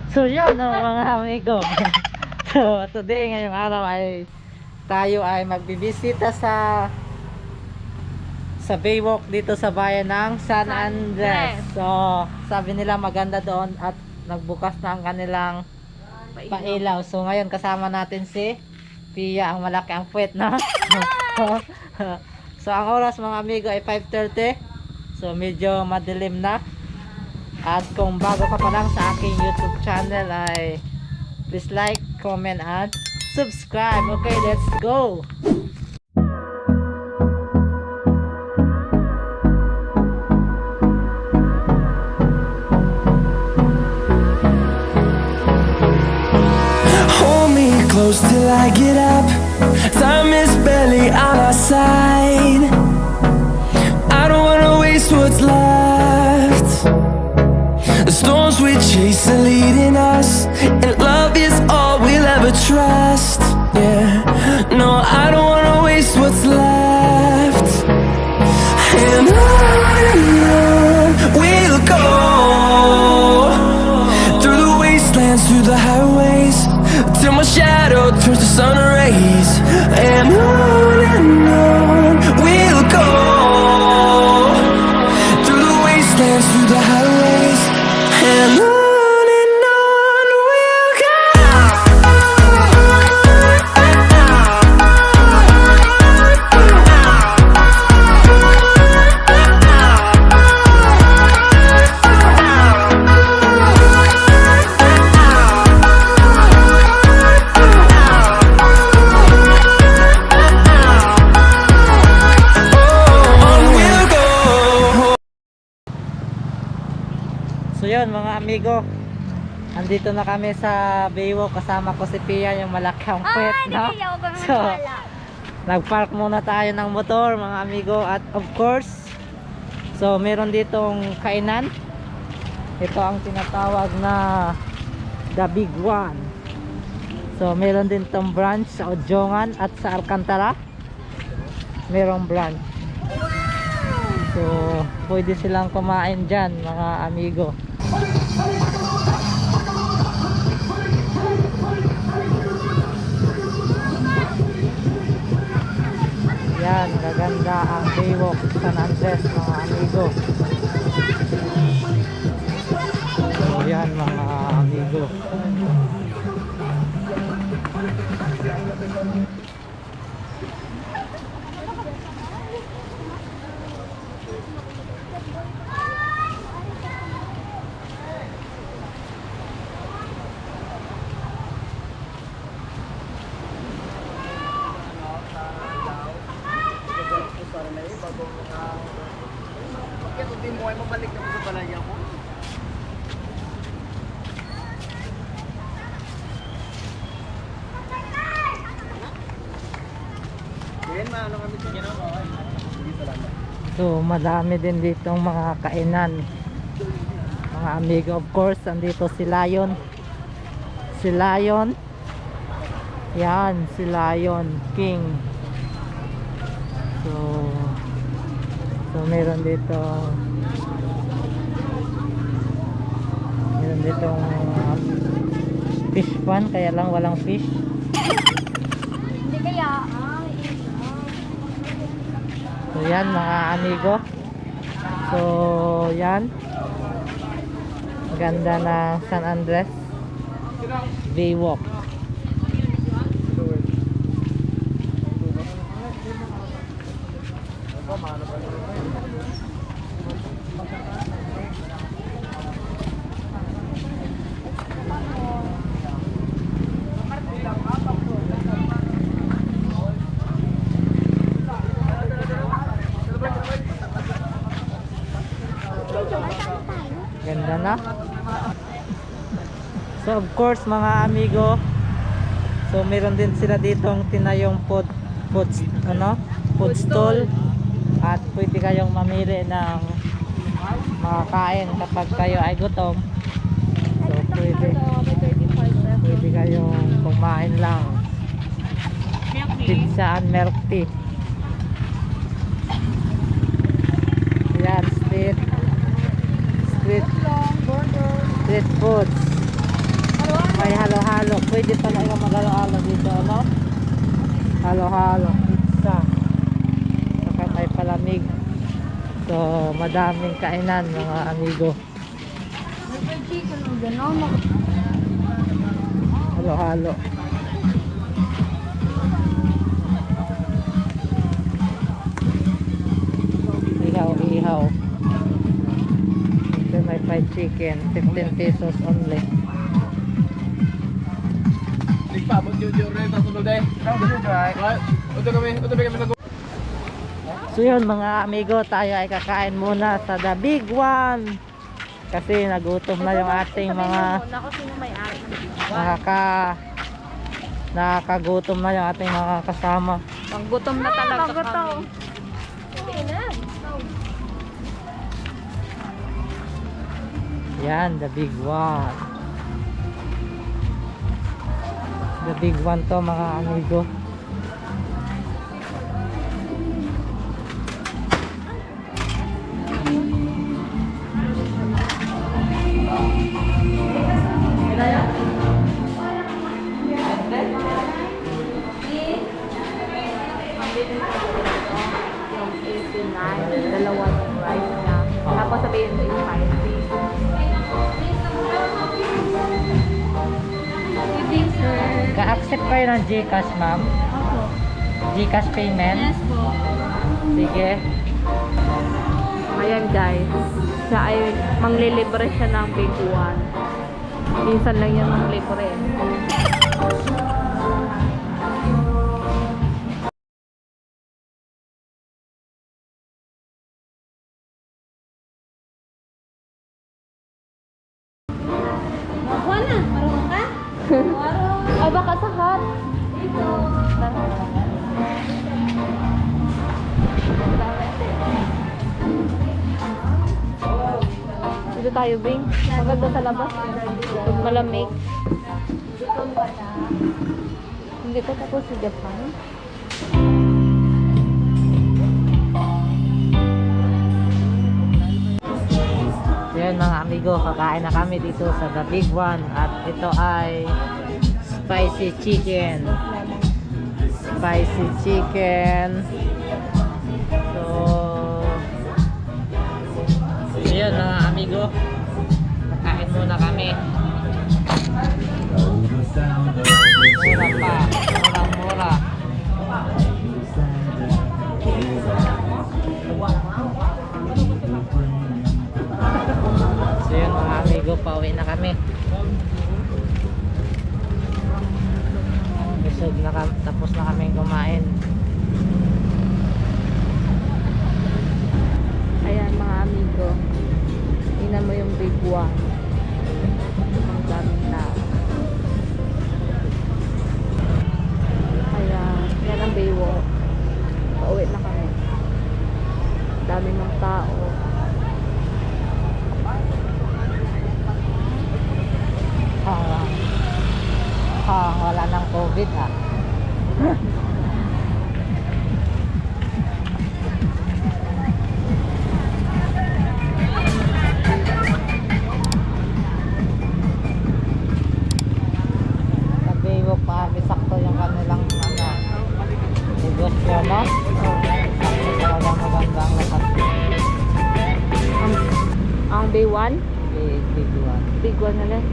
So yun mga amigo. So today ngayong araw ay tayo ay magbibisita sa Baywalk dito sa bayan ng San Andres. So sabi nila maganda doon at nagbukas na ang kanilang pailaw. So ngayon kasama natin si Pia, ang malaki ang puwet na. So ang oras mga amigo ay 5:30. So medyo madilim na. At kung bago ka pa lang sa aking YouTube channel ay please like, comment and subscribe. Okay, let's go! Hold me close till I get up. Time is barely on our side. I don't wanna waste what's left. The storms we chase are leading us, and love is all we'll ever trust. Yeah, no, I don't wanna waste what's left. And on we'll go, through the wastelands, through the highways, till my shadow turns to sun rays. And on we'll go, through the wastelands, through the highways, and on we'll go. On we'll go. So yun mga amigo, andito na kami sa Baywalk. Kasama ko si Pia, yung malaki ang puwet, no? So nagpark muna tayo ng motor mga amigo. At of course, so meron ditong kainan. Ito ang tinatawag na The Big One. So meron din tong branch sa Odjongan at sa Alcantara. Merong branch. So pwede silang kumain dyan mga amigo. Yan, gaganda ang Baywalk San Andres mga amigo. So yan mga amigo. Hindi mo ay mabalik na sa balay ako. Yan, maano kami sa ginawa. Sige, salamat. So madami din ditong mga kainan mga amigo. Of course andito si Lion. Si Lion. Yan, si Lion King. So meron ditong fish pan, kaya lang walang fish. Hindi kaya, So yan mga amigo. So yan, ganda na San Andres Baywalk. Ganda na. So of course mga amigo, so meron din sila ditong tinayong food stall, at pwede kayong mamili ng makakain kapag kayo ay gutom. So pwede kayong kumain lang. Pizza and milk tea. Yan, street foods. May halo-halo. Pwede pala yung mag-halo-halo dito, ano? Halo-halo. Pizza. Saka may palamig. So, madaming kainan mga amigo. May chicken o gano'n. Halo-halo. Ihaw. Ito may fried chicken. 15 pesos only. Nagpabot yun rin sa sunod eh. Ito kami sa So yun mga amigo, tayo ay kakain muna sa The Big One. Kasi nagutom na yung ating mga nakakagutom na yung ating mga kasama. Panggutom na talaga kami. Yan, The Big One. The Big One to mga amigo. Yung 89, dalawa yung rice niya. Tapos sabihin mo yung 5 piece. Good day, sir. Ka-accept kayo ng GCash, ma'am? Opo. GCash payment? Yes po. Sige. Ayan guys, siya ay manglilibre siya ng Big One. Minsan lang yan manglibre. Ako na, marunong ka? Marunong. Ay baka sa hot. Dito. Dito tayo, Bing. Maganda sa labas. Pag malamig. Hindi ko tapos sa Japan. Yan mga amigo, kakain na kami dito sa The Big One. At ito ay spicy chicken. Spicy chicken. So yun mga amigo, kakain muna kami. Mura pa, mura. So yun mga amigo, pauwi na kami. Busog na tapos na kami kumain. Ayan mga amigo. Tingnan mo yung Big One. Ang daming tao. Ayan. Yan ang Baywalk. Pauwi na kami. Dami ng tao. Wala nang COVID ah. Sabihin pa kami sakto yung kanilang negosyo, no? Talagang magandang lahat. Ang Bay One? Big One. Big One na lang.